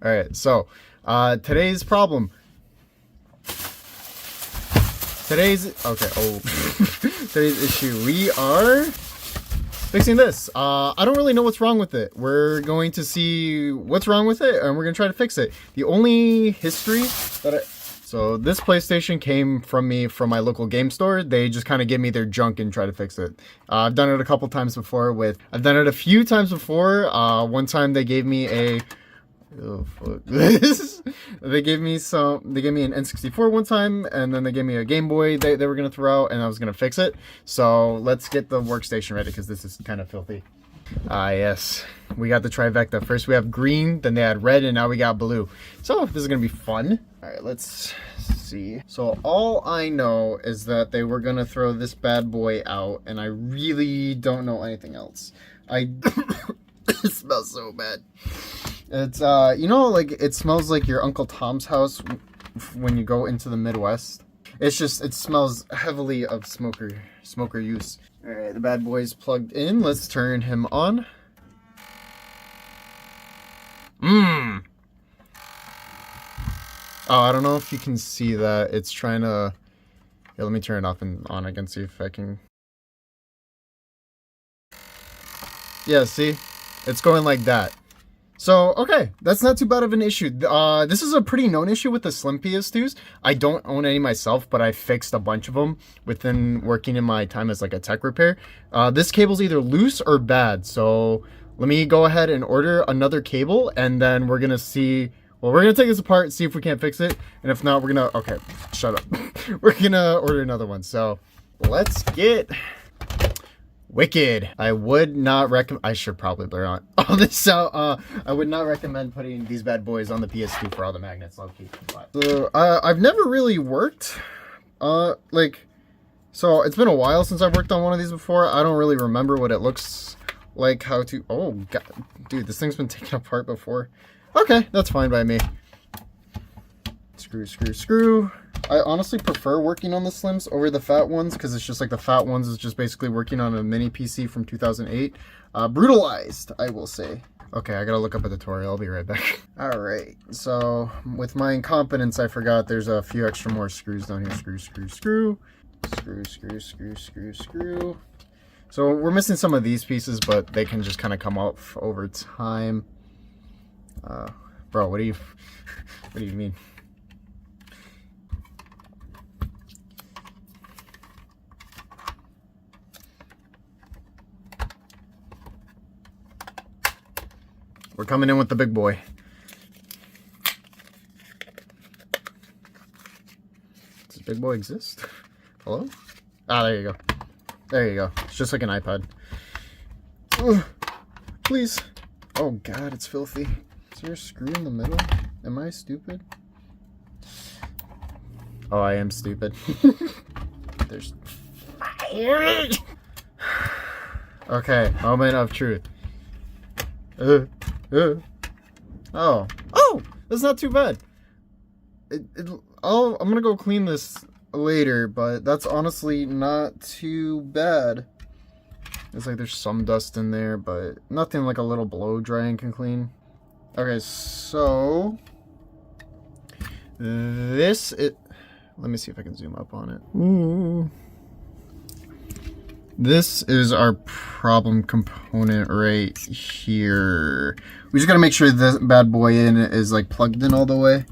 All right, so today's problem. Today's issue. We are fixing this. I don't really know what's wrong with it. We're going to see what's wrong with it, and we're gonna try to fix it. The only history that so this PlayStation came from my local game store. They just kind of give me their junk and try to fix it. I've done it a couple times before I've done it a few times before. One time they gave me a they gave me an N64 one time, and then they gave me a Game Boy they were gonna throw out, and I was gonna fix it. So let's get the workstation ready because this is kind of filthy. Yes, we got the trifecta. First we have green, then they had red, and now we got blue. So this is gonna be fun. All right, let's see. So all I know is that they were gonna throw this bad boy out, and I really don't know anything else. It smells so bad. It's you know, like it smells like your Uncle Tom's house when you go into the Midwest. It smells heavily of smoker use. All right, the bad boy's plugged in. Let's turn him on. Oh, I don't know if you can see that. It's trying to. Yeah, let me turn it off and on again. See if I can. Yeah, see, it's going like that. So, okay, that's not too bad of an issue. This is a pretty known issue with the Slim PS2s. I don't own any myself, but I fixed a bunch of them within working in my time as like a tech repair. This cable's either loose or bad, so let me go ahead and order another cable, and then we're gonna see, well, we're gonna take this apart, see if we can't fix it, and if not, we're gonna, okay, shut up. We're gonna order another one, so let's get wicked. I would not recommend. I should probably blur on all this out. I would not recommend putting these bad boys on the PS2 for all the magnets, low key. So I've never really worked. So it's been a while since I've worked on one of these before. I don't really remember what it looks like. How to? Oh god, dude, this thing's been taken apart before. Okay, that's fine by me. Screw. I honestly prefer working on the slims over the fat ones because it's just like the fat ones is just basically working on a mini PC from 2008. Brutalized, I will say. Okay, I gotta look up a tutorial. I'll be right back. All right, so with my incompetence, I forgot there's a few extra more screws down here. Screw. So we're missing some of these pieces, but they can just kind of come off over time. Bro, what do you mean? We're coming in with the big boy. Does this big boy exist? Hello? Ah, there you go. There you go. It's just like an iPad. Ugh, please. Oh god, it's filthy. Is there a screw in the middle? Am I stupid? Oh, I am stupid. There's fire. Okay, moment of truth. Oh, that's not too bad. I'm gonna go clean this later, but that's honestly not too bad. It's like there's some dust in there, but nothing like a little blow drying can clean. Okay, so let me see if I can zoom up on it. Ooh. This is our problem component right here. We just gotta make sure this bad boy is like plugged in all the way.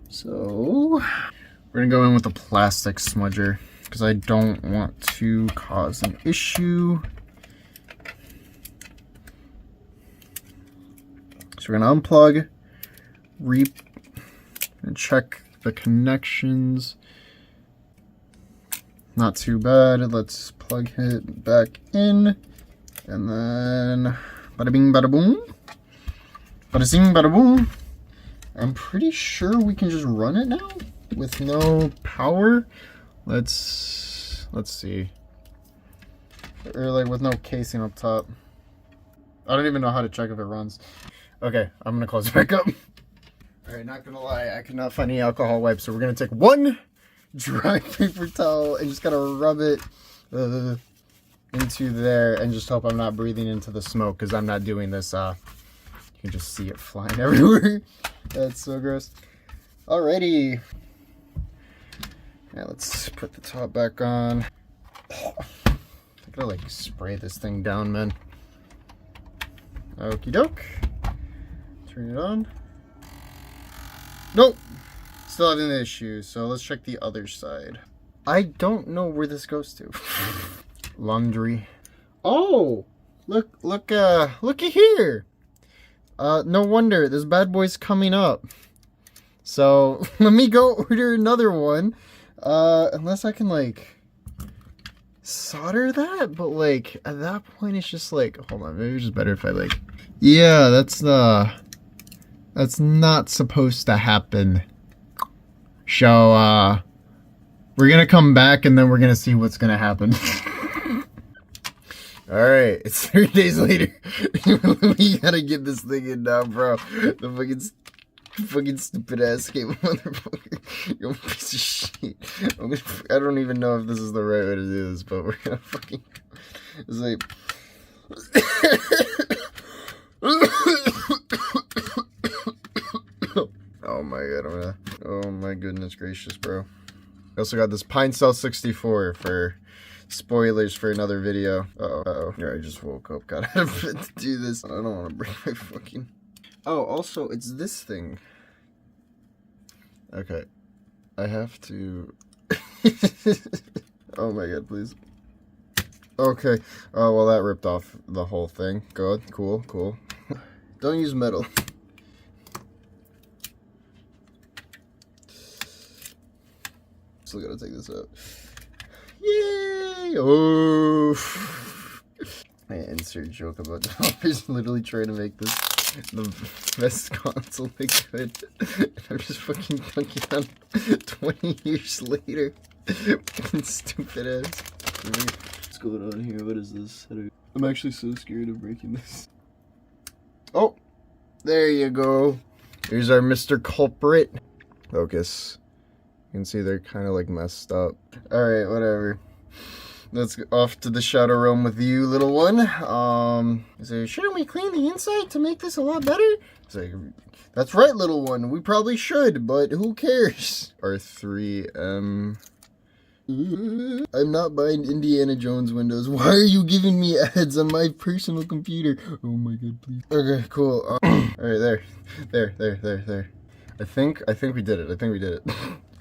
So we're gonna go in with a plastic smudger because I don't want to cause an issue. So we're gonna unplug, and check the connections. Not too bad. Let's plug it back in, and then bada bing, bada boom, bada zing, bada boom. I'm pretty sure we can just run it now with no power. Let's see, or like with no casing up top. I don't even know how to check if it runs. Okay, I'm gonna close it back up. All right, not gonna lie, I could not find any alcohol wipes, so we're gonna take one dry paper towel and just gotta rub it into there and just hope I'm not breathing into the smoke because I'm not doing this You can just see it flying everywhere. That's so gross. Alrighty. Yeah, let's put the top back on. I gotta like spray this thing down, man. Okie doke. Turn it on. Nope. Still having the issue, so let's check the other side. I don't know where this goes to. Laundry. Oh! Looky here! No wonder, this bad boy's coming up. So, let me go order another one. Unless I can, like, solder that? But, like, at that point, it's just like, hold on, maybe it's just better if I, like... Yeah, that's not supposed to happen. So, we're gonna come back and then we're gonna see what's gonna happen. Alright, it's 3 days later. We gotta get this thing in now, bro. The fucking stupid ass game motherfucker. You piece of shit. I don't even know if this is the right way to do this, but we're gonna fucking... It's like... Oh my god, oh my goodness gracious, bro. I also got this Pine Cell 64 for spoilers for another video. Uh-oh. Yeah, I just woke up, got out of bed to do this. I don't want to break my fucking... Oh, also, it's this thing. Okay. I have to... Oh my god, please. Okay. Oh, well, that ripped off the whole thing. Good. Cool. Don't use metal. Still gotta take this out. Yay! Oh! I insert joke about developers literally trying to make this the best console they could. I'm just fucking dunking on 20 years later. Fucking stupid ass. What's going on here? What is this? I'm actually so scared of breaking this. Oh! There you go. Here's our Mr. Culprit. Focus. You can see they're kind of like messed up. Alright, whatever. Let's go off to the shadow realm with you, little one. So shouldn't we clean the inside to make this a lot better? It's like, that's right, little one. We probably should, but who cares? R3M. I'm not buying Indiana Jones windows. Why are you giving me ads on my personal computer? Oh my god, please. Okay, cool. Alright, there. I think we did it.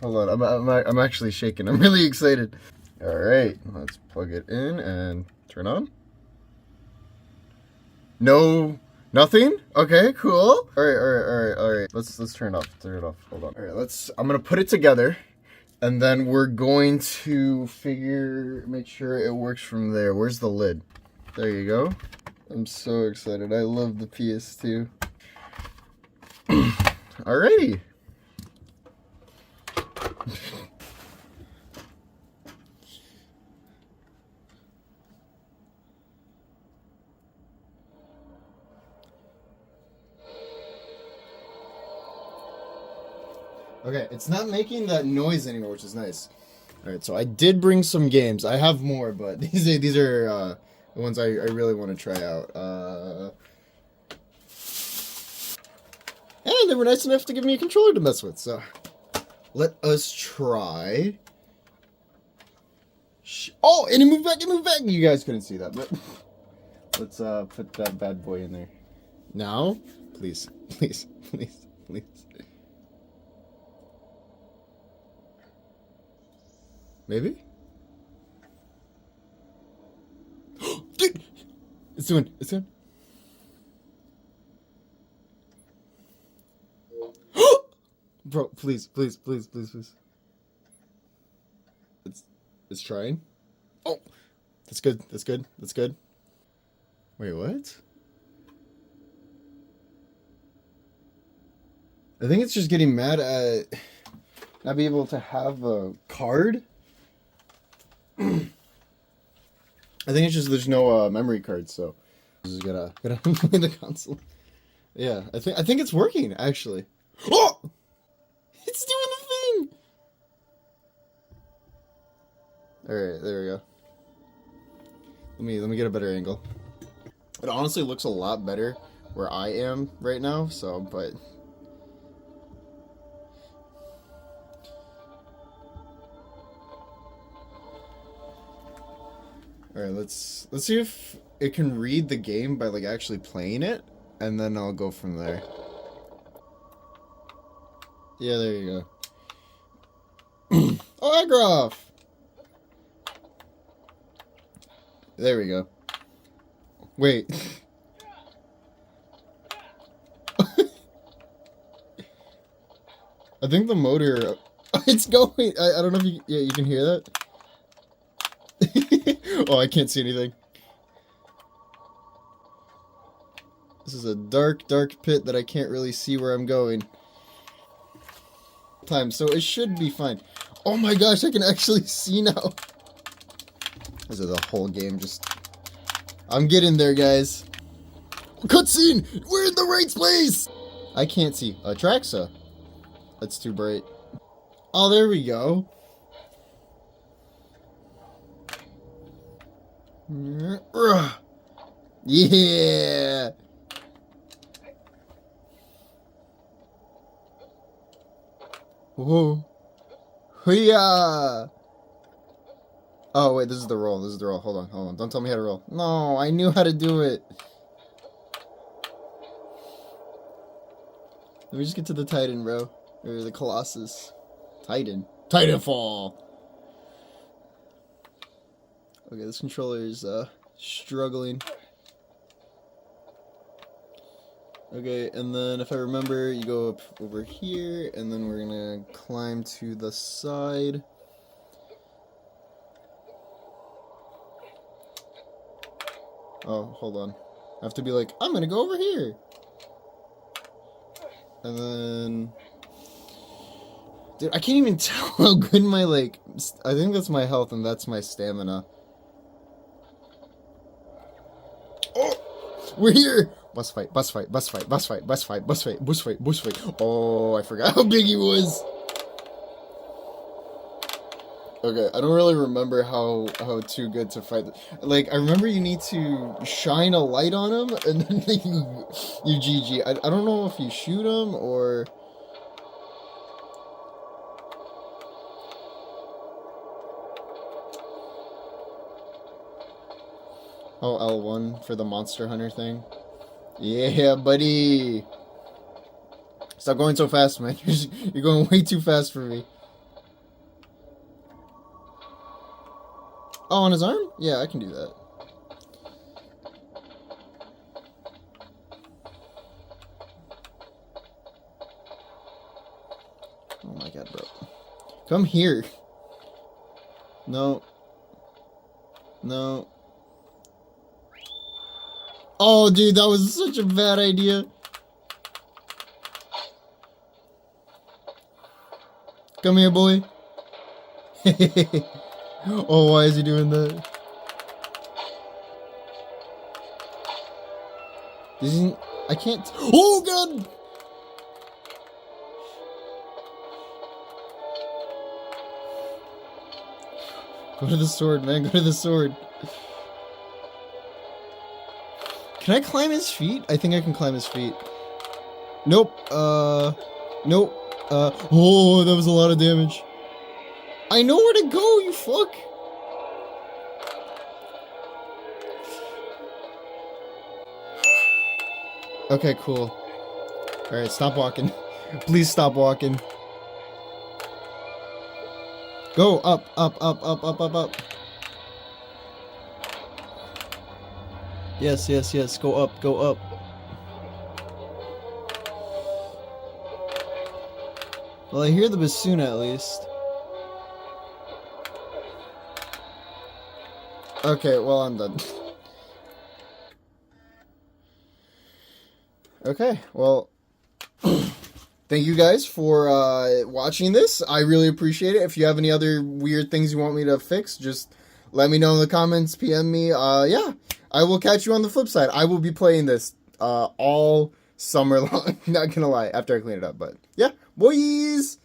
Hold on, I'm actually shaking. I'm really excited. All right, let's plug it in and turn on. No, nothing. Okay, cool. All right. Let's turn it off. Hold on. All right, I'm gonna put it together, and then we're going to make sure it works from there. Where's the lid? There you go. I'm so excited. I love the PS2. Alrighty. Okay, it's not making that noise anymore, which is nice. Alright, so I did bring some games. I have more, but these are the ones I really want to try out. And they were nice enough to give me a controller to mess with, so let us try. Oh, and it moved back, You guys couldn't see that, but let's put that bad boy in there. Now, please. Maybe? Dude! It's doing. Bro, please. It's trying. Oh! That's good. Wait, what? I think it's just getting mad at not being able to have a card. I think it's just there's no memory card, so just gotta play the console. Yeah, I think it's working actually. Oh! It's doing the thing. All right, there we go. Let me get a better angle. It honestly looks a lot better where I am right now, so, but... Alright, let's see if it can read the game by, like, actually playing it, and then I'll go from there. Yeah, there you go. Oh, Agroff! There we go. Wait. I think the motor... It's going! I don't know if you... Yeah, you can hear that? Oh, I can't see anything. This is a dark, dark pit that I can't really see where I'm going. So it should be fine. Oh my gosh, I can actually see now. This is the whole game just... I'm getting there, guys. Cutscene! We're in the right place! I can't see. Traxa. That's too bright. Oh, there we go. Yeah! Whoa. Hoo-yah! Oh, wait, this is the roll. This is the roll. Hold on. Don't tell me how to roll. No, I knew how to do it. Let me just get to the Titan, bro. Or the Colossus. Titan. Titanfall! Okay, this controller is, struggling. Okay, and then if I remember, you go up over here, and then we're gonna climb to the side. Oh, hold on. I have to be like, I'm gonna go over here! And then... Dude, I can't even tell how good my, like... I think that's my health, and that's my stamina. Oh! We're here! Boss fight. Oh, I forgot how big he was. Okay, I don't really remember how too good to fight. Like, I remember you need to shine a light on him, and then you GG. I don't know if you shoot him, or... Oh, L1 for the Monster Hunter thing. Yeah, buddy! Stop going so fast, man. You're going way too fast for me. Oh, on his arm? Yeah, I can do that. Oh my god, bro. Come here. No. No. Oh, dude, that was such a bad idea. Come here, boy. Oh, why is he doing that? Isn't... I can't... Oh, God! Go to the sword, man. Go to the sword. Can I climb his feet? I think I can climb his feet. Nope. Nope. Oh, that was a lot of damage. I know where to go, you fuck. Okay, cool. Alright, stop walking. Please stop walking. Go up, up, up, up, up, up, up. Yes, yes, yes. Go up, go up. Well, I hear the bassoon at least. Okay, well, I'm done. Okay, well, thank you guys for watching this. I really appreciate it. If you have any other weird things you want me to fix, just let me know in the comments, PM me. Yeah, I will catch you on the flip side. I will be playing this all summer long. Not gonna lie, after I clean it up, but yeah, boys!